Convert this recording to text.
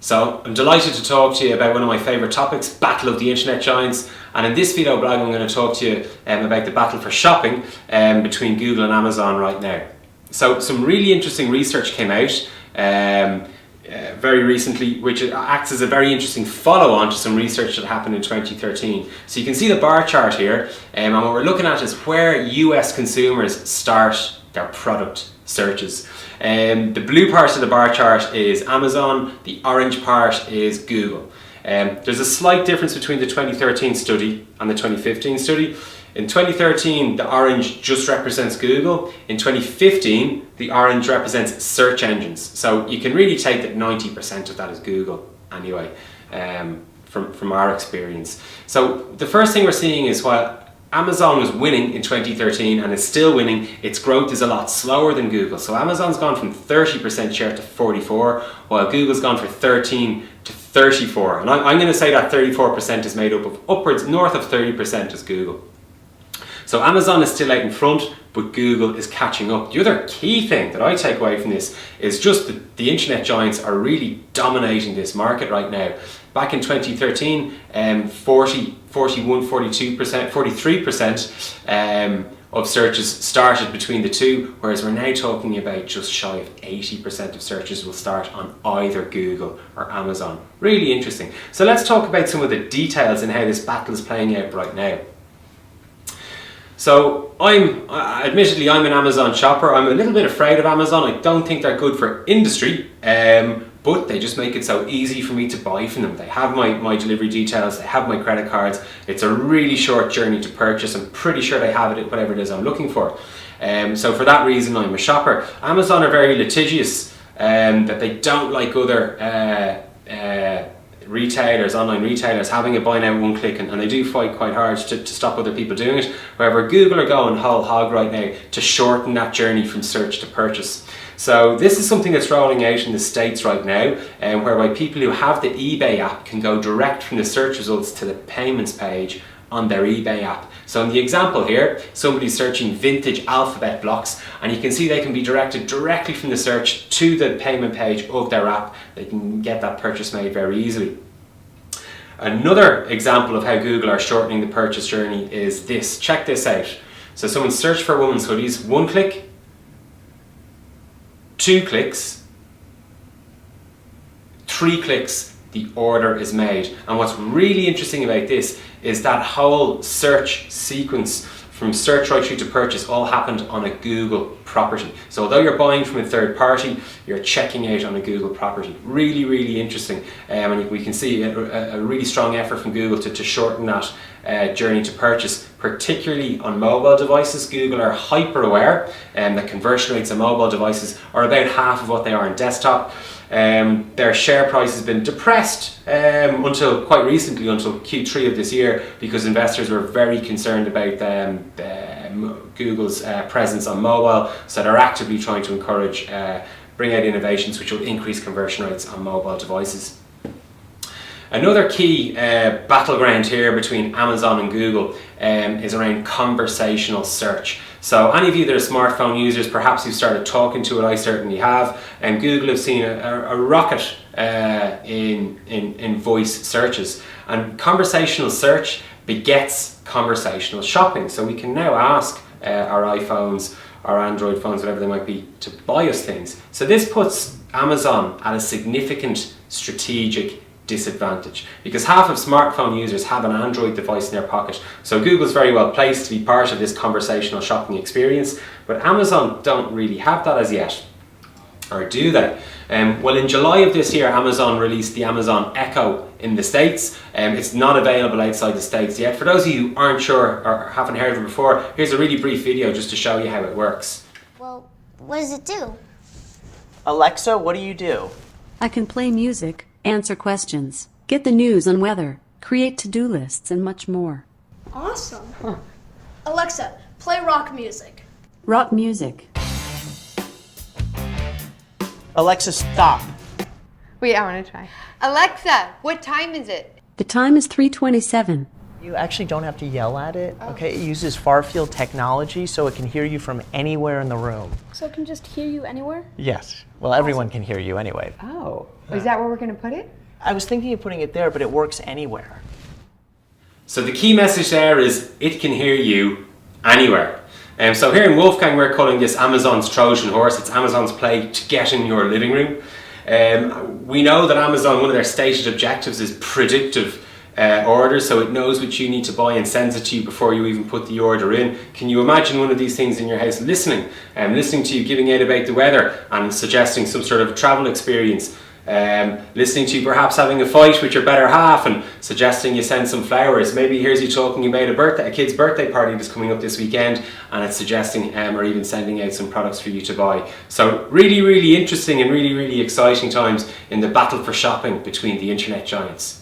So I'm delighted to talk to you about one of my favourite topics, Battle of the Internet Giants. And in this video blog I'm going to talk to you about the battle for shopping between Google and Amazon right now. So some really interesting research came out very recently, which acts as a very interesting follow-on to some research that happened in 2013. So you can see the bar chart here, and what we're looking at is where US consumers start their product searches. The blue part of the bar chart is Amazon, the orange part is Google. There's a slight difference between the 2013 study and the 2015 study. In 2013, the orange just represents Google. In 2015, the orange represents search engines. So you can really take that 90% of that is Google anyway, from our experience. So the first thing we're seeing is while Amazon was winning in 2013 and is still winning, its growth is a lot slower than Google. So Amazon's gone from 30% share to 44%, while Google's gone from 13 to 34%. And I'm going to say that 34% is made up of upwards, north of 30% is Google. So Amazon is still out in front, but Google is catching up. The other key thing that I take away from this is just that the internet giants are really dominating this market right now. Back in 2013, 41, 42%, 43% of searches started between the two, whereas we're now talking about just shy of 80% of searches will start on either Google or Amazon. Really interesting. So let's talk about some of the details and how this battle is playing out right now. So admittedly I'm an Amazon shopper. I'm a little bit afraid of Amazon. I don't think they're good for industry, but they just make it so easy for me to buy from them. They have my delivery details, they have my credit cards. It's a really short journey to purchase. I'm pretty sure they have it, whatever it is I'm looking for. So for that reason I'm a shopper. Amazon are very litigious, that they don't like other retailers, online retailers, having a buy now one click, and they do fight quite hard to stop other people doing it. However, Google are going whole hog right now to shorten that journey from search to purchase. So this is something that's rolling out in the States right now, whereby people who have the eBay app can go direct from the search results to the payments page on their eBay app. So in the example here, somebody's searching vintage alphabet blocks, and you can see they can be directed directly from the search to the payment page of their app. They can get that purchase made very easily. Another example of how Google are shortening the purchase journey is this. Check this out. So someone searched for women's hoodies, 1 click, 2 clicks, 3 clicks, the order is made. And what's really interesting about this is that whole search sequence from search right through to purchase all happened on a Google property. So although you're buying from a third party, you're checking out on a Google property. Really, really interesting. And we can see a really strong effort from Google to shorten that journey to purchase, particularly on mobile devices. Google are hyper aware that conversion rates on mobile devices are about half of what they are on desktop. Their share price has been depressed until quite recently, until Q3 of this year, because investors were very concerned about Google's presence on mobile. So they're actively trying to encourage, bring out innovations which will increase conversion rates on mobile devices. Another key battleground here between Amazon and Google is around conversational search. So any of you that are smartphone users, perhaps you've started talking to it, I certainly have, and Google have seen a rocket in voice searches. And conversational search begets conversational shopping. So we can now ask our iPhones, our Android phones, whatever they might be, to buy us things. So this puts Amazon at a significant strategic disadvantage, because half of smartphone users have an Android device in their pocket. So Google's very well placed to be part of this conversational shopping experience, but Amazon don't really have that as yet. Or do they? Well, in July of this year, Amazon released the Amazon Echo in the States. It's not available outside the States yet. For those of you who aren't sure or haven't heard of it before, here's a really brief video just to show you how it works. Well, what does it do? Alexa, what do you do? I can play music, answer questions, get the news and weather, create to-do lists, and much more. Awesome. Alexa, play rock music. Rock music. Alexa, stop. Wait, I want to try. Alexa, what time is it? The time is 3:27. You actually don't have to yell at it, okay? It uses far-field technology so it can hear you from anywhere in the room. So it can just hear you anywhere? Yes. Well, everyone can hear you anyway. Oh, is that where we're going to put it? I was thinking of putting it there, but it works anywhere. So the key message there is it can hear you anywhere. So here in Wolfgang we're calling this Amazon's Trojan horse. It's Amazon's play to get in your living room. We know that Amazon, one of their stated objectives is predictive orders, so it knows what you need to buy and sends it to you before you even put the order in. Can you imagine one of these things in your house listening to you giving out about the weather and suggesting some sort of travel experience? Listening to you perhaps having a fight with your better half and suggesting you send some flowers. Maybe here's you talking about a kid's birthday party that's coming up this weekend, and it's suggesting or even sending out some products for you to buy. So really, really interesting and really, really exciting times in the battle for shopping between the internet giants.